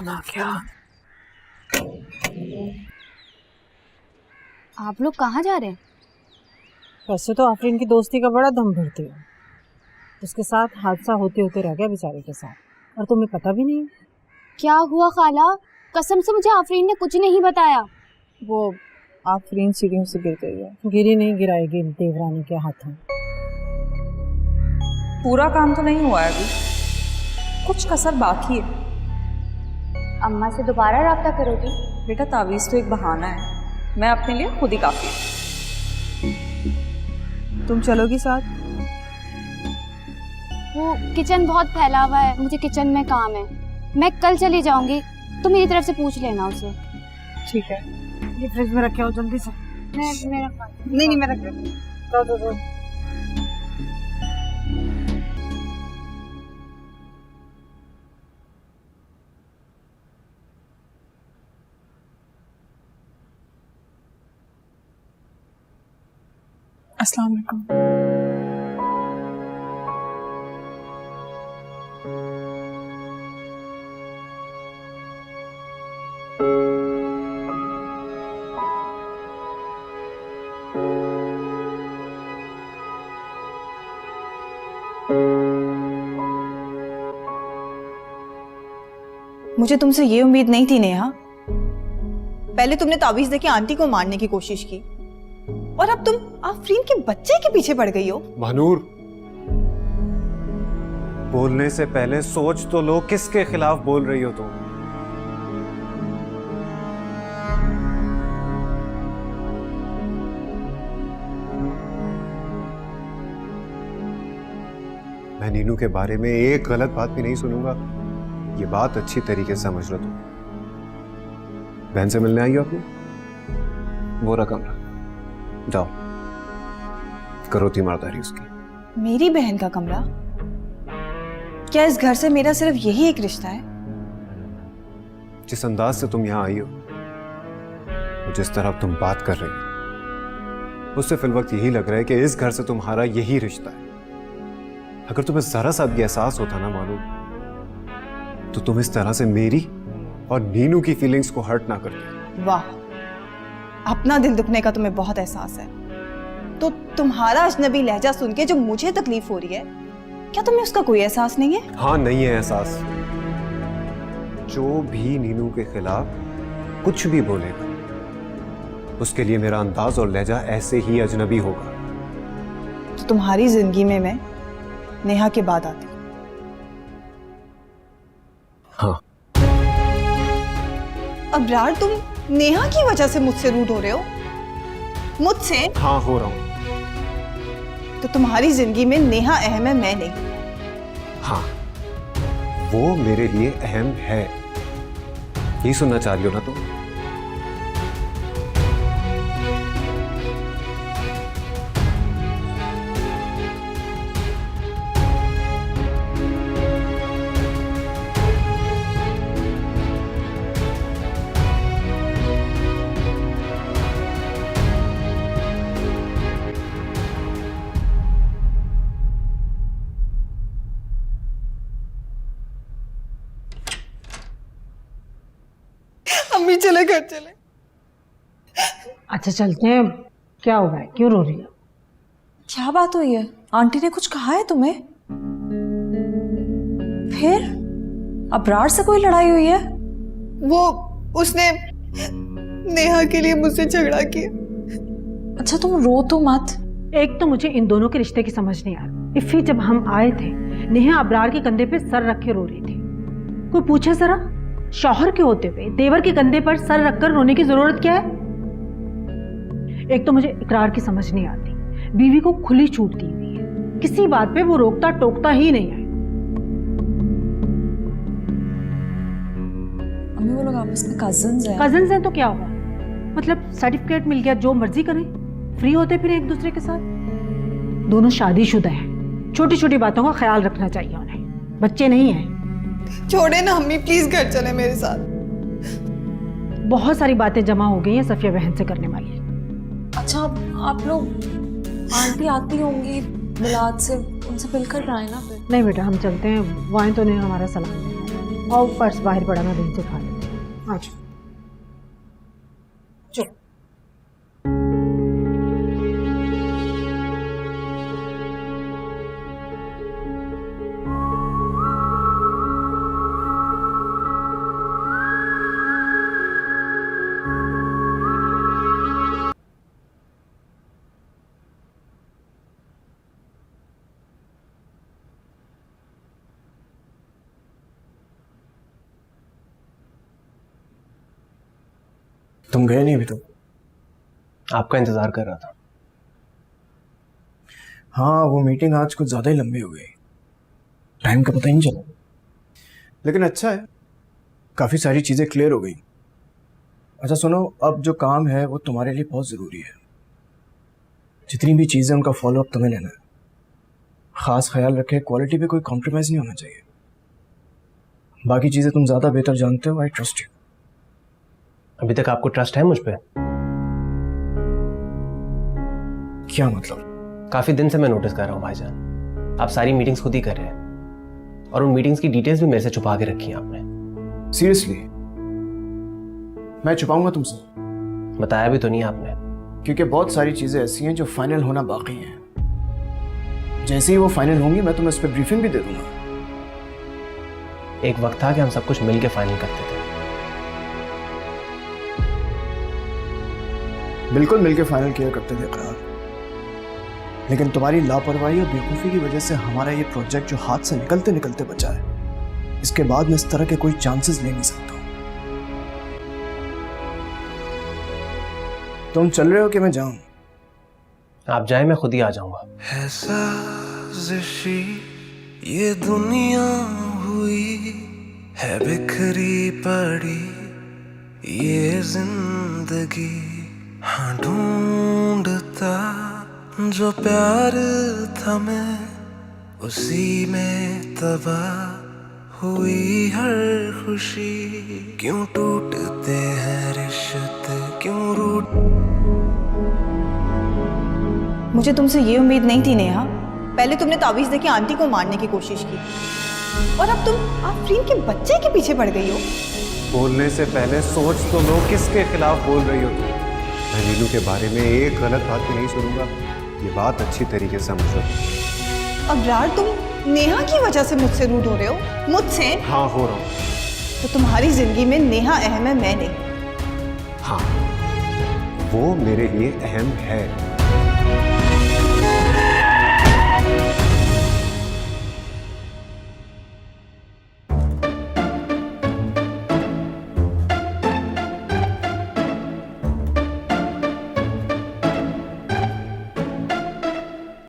खुदा क्या। आप लोग कहाँ जा रहे हैं? वैसे तो आफरीन की दोस्ती का बड़ा दम भरती है, उसके साथ हादसा होते होते रह गया बेचारे के साथ, और तुम्हें पता भी नहीं। क्या हुआ खाला? कसम से मुझे आफरीन ने कुछ नहीं बताया। वो आफरीन सीढ़ियों से गिर गई है। गिरी नहीं, गिराएगी देवरानी के हाथों। पूरा काम तो नहीं हुआ है अभी, कुछ कसर बाकी है। अम्मा से दोबारा राब्ता करोगी? बेटा तावीज़ तो एक बहाना है, मैं अपने लिए खुद ही काफी हूँ। तुम चलोगी साथ? वो किचन बहुत फैला हुआ है, मुझे किचन में काम है। मैं कल चली जाऊंगी, तुम मेरी तरफ से पूछ लेना उसे। ठीक है, ये फ्रिज में रखे हो जल्दी से। नहीं मैं रख दो। अस्सलाम वालेकुम। मुझे तुमसे ये उम्मीद नहीं थी नेहा। पहले तुमने तावीज देके आंटी को मारने की कोशिश की, और अब तुम आफरीन के बच्चे के पीछे पड़ गई हो। महानूर, बोलने से पहले सोच तो लो किसके खिलाफ बोल रही हो तुम। मैं नीनू के बारे में एक गलत बात भी नहीं सुनूंगा, ये बात अच्छी तरीके से समझ लो तुम। बहन से मिलने आई हो अपनी? वो रहा कमरा, जाओ करो तीमारदारी उसकी। मेरी बहन का कमरा? क्या इस घर से मेरा सिर्फ यही एक रिश्ता है? जिस अंदाज से तुम यहां आई हो, जिस तरह तुम बात कर रही हो, उससे फिल वक्त यही लग रहा है कि इस घर से तुम्हारा यही रिश्ता है। अगर तुम्हें जरा सा भी एहसास होता ना मालूम, तो तुम इस तरह से मेरी और नीनू की फीलिंग्स को हर्ट ना करती। वाह, अपना दिल दुखने का तुम्हें बहुत एहसास है। तो तुम्हारा अजनबी लहजा सुन के जो मुझे तकलीफ हो रही है, क्या तुम्हें उसका कोई एहसास नहीं है? हाँ, नहीं है एहसास। जो भी नीनू के खिलाफ कुछ भी बोलेगा, उसके लिए मेरा अंदाज और लहजा ऐसे ही अजनबी होगा। तो तुम्हारी जिंदगी में मैं नेहा के बाद आती हूँ। हाँ। अब्रार, तुम नेहा की वजह से मुझसे रूड हो रहे हो? मुझसे? हाँ, हो रहा हूं। तो तुम्हारी जिंदगी में नेहा अहम है, मैं नहीं। हाँ, वो मेरे लिए अहम है। यही सुनना चाह रही हो ना तुम? अम्मी चले, घर चले। अच्छा चलते हैं। क्या हुआ है, क्यों रो रही है? क्या बात हुई है? आंटी ने कुछ कहा है तुम्हें? फिर अबरार से कोई लड़ाई हुई है? वो उसने नेहा के लिए मुझसे झगड़ा किया। अच्छा तुम रो तो मत। एक तो मुझे इन दोनों के रिश्ते की समझ नहीं आ रही। इफ़ी जब हम आए थे, नेहा अबरार के कंधे पे सर रख के रो रही थी। कोई पूछे जरा, शौहर के होते हुए देवर के कंधे पर सर रखकर रोने की जरूरत क्या है? एक तो मुझे इकरार की समझ नहीं आती। बीवी को खुली छूट दी हुई है, किसी बात पे वो रोकता टोकता ही नहीं है। अम्मी वो लोग आपस में कजिन्स हैं। कजिन्स हैं तो क्या हुआ? मतलब सर्टिफिकेट मिल गया, जो मर्जी करें, फ्री होते फिर एक दूसरे के साथ। दोनों शादीशुदा हैं, छोटी छोटी बातों का ख्याल रखना चाहिए उन्हें, बच्चे नहीं हैं। छोड़े ना अम्मी, प्लीज घर चले मेरे साथ। बहुत सारी बातें जमा हो गई हैं सफिया बहन से करने वाली। अच्छा आप लोग, आंटी आती होंगी मिलाद से, उनसे मिलकर आए ना फिर। नहीं बेटा, हम चलते हैं, वो आए तो उन्हें हमारा सलाम देना। और पर्स बाहर पड़ा, मैं वहीं से उठा लेती हूँ। अच्छा चलो। तुम गए नहीं अभी तक? आपका इंतजार कर रहा था। हाँ, वो मीटिंग आज कुछ ज्यादा ही लंबी हो गई, टाइम का पता ही नहीं चला। लेकिन अच्छा है, काफी सारी चीजें क्लियर हो गई। अच्छा सुनो, अब जो काम है वो तुम्हारे लिए बहुत जरूरी है। जितनी भी चीजें उनका फॉलो अप तुम्हें लेना है। खास ख्याल रखे, क्वालिटी पे कोई कॉम्प्रोमाइज नहीं होना चाहिए। बाकी चीजें तुम ज्यादा बेहतर जानते हो। I trust you. अभी तक आपको ट्रस्ट है मुझ पे? क्या मतलब? काफी दिन से मैं नोटिस कर रहा हूँ भाईजान, आप सारी मीटिंग्स खुद ही कर रहे हैं और उन मीटिंग्स की डिटेल्स भी मेरे से छुपा के रखी हैं आपने। सीरियसली? मैं छुपाऊंगा तुमसे? बताया भी तो नहीं आपने। क्योंकि बहुत सारी चीजें ऐसी हैं जो फाइनल होना बाकी हैं। जैसे ही वो फाइनल होंगी मैं तुम्हें इस पर ब्रीफिंग भी दे दूंगा। एक वक्त था कि हम सब कुछ मिल के फाइनल करते थे। बिल्कुल मिलके फाइनल किया करते थे इकरार, लेकिन तुम्हारी लापरवाही और बेवकूफ़ी की वजह से हमारा ये प्रोजेक्ट जो हाथ से निकलते निकलते बचा है, इसके बाद मैं इस तरह के कोई चांसेस ले नहीं सकता हूं। तुम चल रहे हो कि मैं जाऊं? आप जाए, मैं खुद ही आ जाऊंगा। है साजिशी ये दुनिया हुई है, बिखरी पड़ी ये जिंदगी। हाँ, ढूंढता जो प्यार था मैं, उसी में तबाह हुई हर खुशी। क्यों टूटते हैं रिश्ते, क्यों रूठ। मुझे तुमसे ये उम्मीद नहीं थी नेहा। पहले तुमने तावीज देके आंटी को मारने की कोशिश की और अब तुम आफरीन के बच्चे के पीछे पड़ गई हो। बोलने से पहले सोच तो लो किसके खिलाफ बोल रही हो तुम। मैं नीलू के बारे में एक गलत बात भी नहीं सुनूंगा, ये बात अच्छी तरीके से समझो। अबरार, तुम नेहा की वजह से मुझसे रूड हो रहे हो? मुझसे? हाँ, हो रहा हूँ। तो तुम्हारी जिंदगी में नेहा अहम है, मैं नहीं। हाँ, वो मेरे लिए अहम है।